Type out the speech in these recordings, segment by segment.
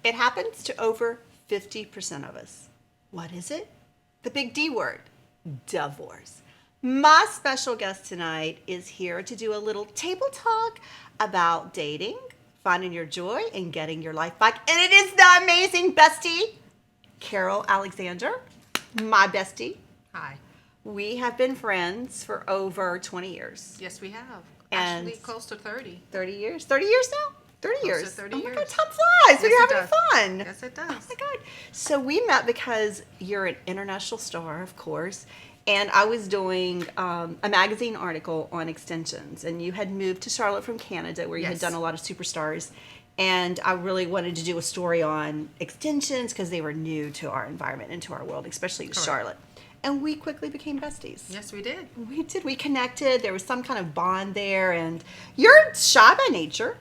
It happens to over 50% of us. What is it? The big D word, divorce. My special guest tonight is here to do a little table talk about dating, finding your joy, and getting your life back. And it is the amazing bestie, Carol Alexander, my bestie. Hi. We have been friends for over 20 years. Yes, we have. And Actually, close to 30. 30 years? 30 years now? 30 Close years. to 30 oh my years. God, time flies. Yes, We're it having does. fun. Yes, it does. Oh my God. So we met because you're an international star, of course. And I was doing a magazine article on extensions. And you had moved to Charlotte from Canada where you had Yes. done a lot of superstars. And I really wanted to do a story on extensions because they were new to our environment and to our world, especially to Correct. Charlotte. And we quickly became besties. Yes, we did. We did. We connected. There was some kind of bond there. And you're shy by nature.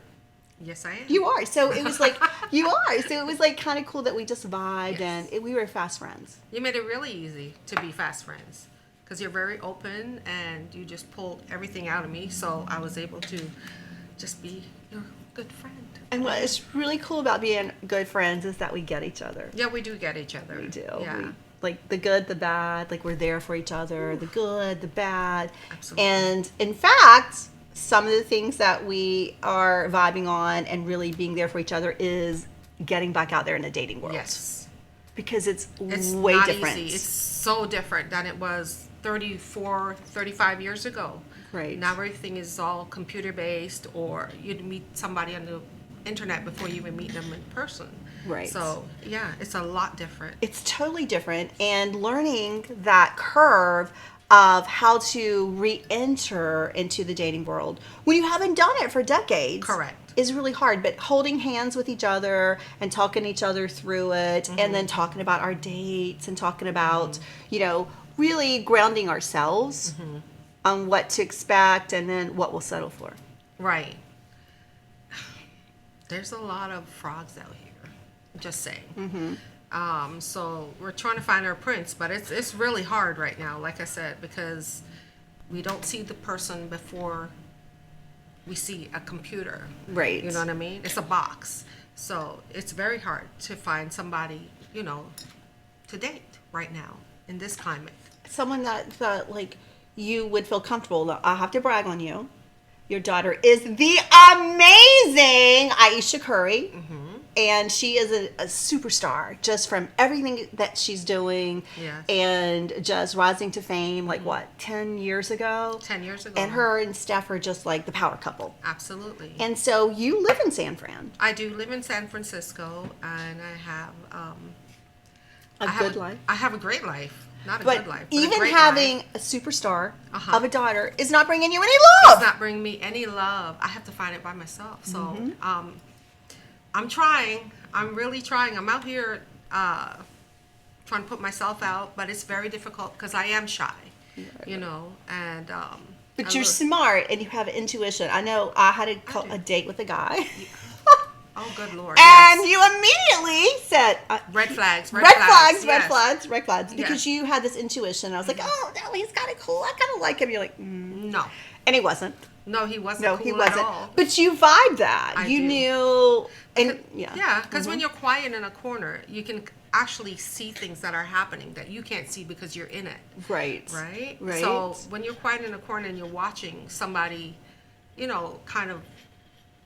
Yes, I am. You are. So it was like, you are. So it was like kind of cool that we just vibed Yes. and we were fast friends. You made it really easy to be fast friends because you're very open and you just pulled everything out of me. So I was able to just be your good friend. And what is really cool about being good friends is that we get each other. Yeah, we do get each other. We do. Yeah. Like the good, the bad, like we're there for each other, the good, the bad. Absolutely. And in fact, some of the things that we are vibing on and really being there for each other is getting back out there in the dating world. Yes. Because it's Way way different. Easy. It's so different than it was 34, 35 years ago. Right. Now everything is all computer based, or you'd meet somebody on the internet before you even meet them in person. Right. So yeah, it's a lot different. It's totally different. And learning that curve of how to re-enter into the dating world when you haven't done it for decades. Correct. Is really hard. But holding hands with each other and talking each other through it, and then talking about our dates and talking about, really grounding ourselves on what to expect and then what we'll settle for. Right. There's a lot of frogs out here. Just saying. So we're trying to find our prince, but it's really hard right now, like I said, because we don't see the person before we see a computer. Right. You know what I mean? It's a box. So it's very hard to find somebody, to date right now in this climate. Someone that like you would feel comfortable. I have to brag on you. Your daughter is the amazing Aisha Curry. And she is a superstar just from everything that she's doing. Yes. And just rising to fame, 10 years ago? 10 years ago. And her and Steph are just like the power couple. Absolutely. And so you live in San Fran. I do live in San Francisco, and I have A good life. I have a great life. Not a But good life. But even a great having life. a superstar Uh-huh. of a daughter is not bringing you any love. It's not bringing me any love. I have to find it by myself. So I'm trying. I'm really trying. I'm out here trying to put myself out, but it's very difficult because I am shy, and But you're smart and you have intuition. I know I had do. a date with a guy. oh, good Lord. And yes. you immediately said Red flags. red flags, yes. because you had this intuition. I was like, oh no, he's got it cool. I kind of like him. You're like, No. and he wasn't. No, he wasn't No, cool he wasn't. at all. But you vibed that. I you do. knew, and yeah, Yeah, because when you're quiet in a corner, you can actually see things that are happening that you can't see because you're in it. right, Right? right. So when you're quiet in a corner and you're watching somebody, kind of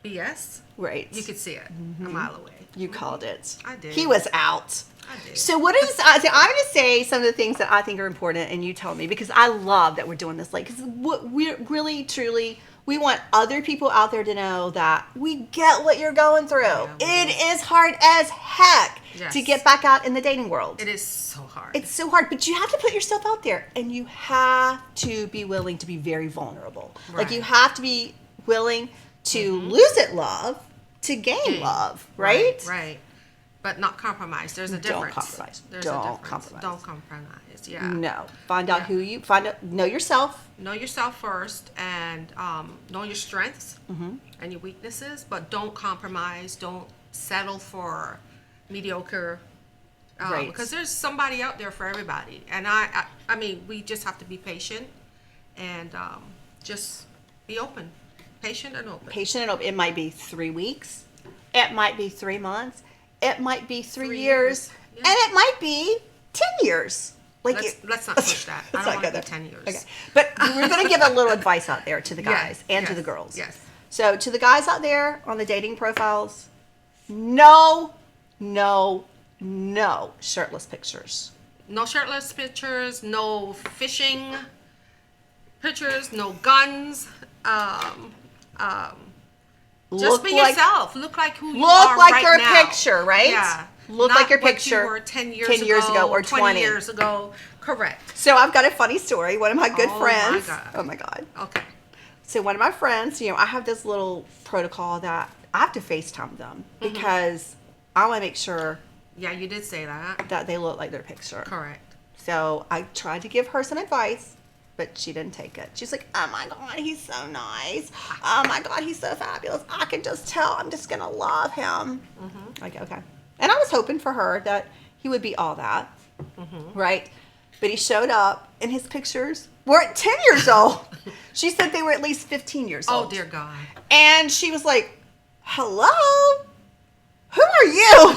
BS, right, you could see it a mile away. you called it. I did. He was out. I did. So what is? I'm going to say some of the things that I think are important, and you tell me because I love that we're doing this. Because what we're really, truly, we want other people out there to know that we get what you're going through. Yeah, It is hard as heck Yes. to get back out in the dating world. It is so hard. It's so hard, but you have to put yourself out there, and you have to be willing to be very vulnerable. Like you Right. have to be willing to lose at love to gain love, right? Right. But not compromise. There's a Don't difference. compromise. There's Don't a difference. compromise. Don't compromise. Yeah. No. Find out know yourself. Know yourself first, and know your strengths and your weaknesses, but don't compromise. Don't settle for mediocre. Right. Because there's somebody out there for everybody, and I mean, we just have to be patient and just be open, patient and open. Patient and open. It might be 3 weeks. It might be 3 months. it might be 3 3 years, years. Yeah. and it might be 10 years. Like Let's not push that. I let's don't not want go to be there. 10 years. Okay. But we're going to give a little advice out there to the guys Yeah, and to yes, the girls. yes. So to the guys out there on the dating profiles, no shirtless pictures. No shirtless pictures, no fishing pictures, no guns. Just be yourself. Look like who you are Look like right your now. picture, right? Yeah. Look Not like your what picture you were 10 years, 10 years ago or 20 years ago. Correct. So I've got a funny story. One of my good Oh, my friends. God. Oh my God. Okay. So one of my friends, I have this little protocol that I have to FaceTime them because I want to make sure Yeah, you did say that. that they look like their picture. Correct. So I tried to give her some advice, but she didn't take it. She's like, oh my God, he's so nice. Oh my God, he's so fabulous. I can just tell I'm just going to love him. Like, okay. And I was hoping for her that he would be all that, right? But he showed up and his pictures were at 10 years old. She said they were at least 15 years old. Oh, dear God. And she was like, hello? Who are you?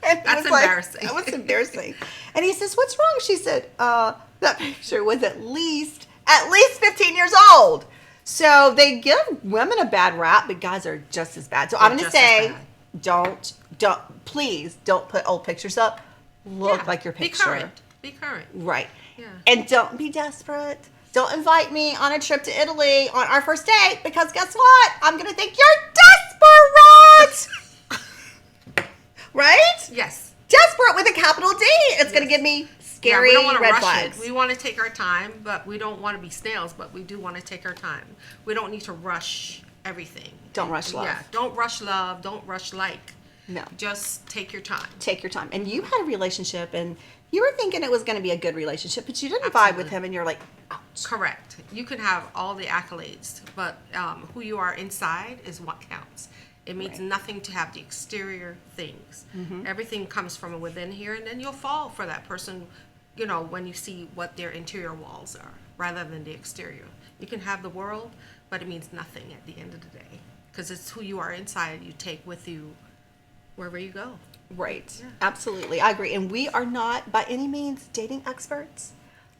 And he That's was like, embarrassing. that was embarrassing. And he says, what's wrong? She said, that picture was at least 15 years old. So they give women a bad rap, but guys are just as bad. So I'm going to just as say, bad. please don't put old pictures up. Look Yeah, like your picture. Be current. Be current. Right. Yeah. And don't be desperate. Don't invite me on a trip to Italy on our first date because guess what? I'm going to think you're desperate. Right? Yes. Desperate with a capital D. It's going to give me scary we don't want to red rush flags. it. We want to take our time, but we don't want to be snails, but we do want to take our time. We don't need to rush everything. Don't rush love. Yeah, don't rush love. Don't rush like. No. Just take your time. Take your time. And you had a relationship and you were thinking it was going to be a good relationship, but you didn't vibe Absolutely. with him and you're like, ouch. Correct. You can have all the accolades, but who you are inside is what counts. It means Right. nothing to have the exterior things. Everything comes from within here, and then you'll fall for that person, when you see what their interior walls are, rather than the exterior. You can have the world, but it means nothing at the end of the day, because it's who you are inside you take with you wherever you go. Right. Yeah. Absolutely. I agree. And we are not by any means dating experts,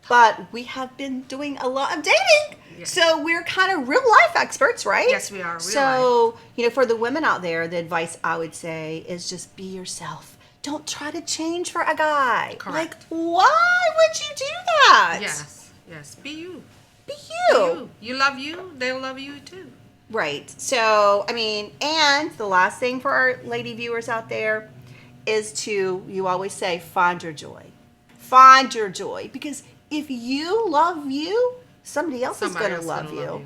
but we have been doing a lot of dating. Yes. So we're kind of real life experts, right? Yes, we are. So, for the women out there, the advice I would say is just be yourself. Don't try to change for a guy. Correct. Like, why would you do that? Yes. Be you. Be Be you. you. You love you, they'll love you too. Right. So, and the last thing for our lady viewers out there is you always say, find your joy. Find your joy. Because if you love you, somebody else is going to love you.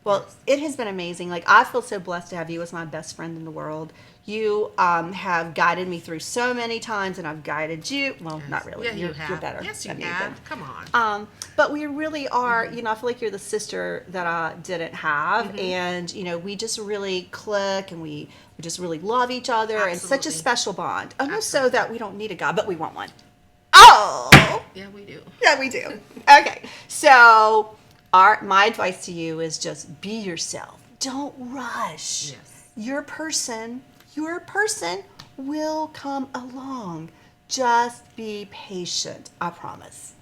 Well, it has been amazing. Like, I feel so blessed to have you as my best friend in the world. You have guided me through so many times, and I've guided you. Well, not really. Yeah, you're have. better. Yes, you than me, have. Come on. but we really are, I feel like you're the sister that I didn't have. And, we just really click and we just really love each other. And such a Absolutely. special bond. Almost so that we don't need a guy, but we want one. Oh! Yeah, we do. Yeah, we do. Okay. So my advice to you is just be yourself. Don't rush. Yes. Your person will come along. Just be patient. I promise.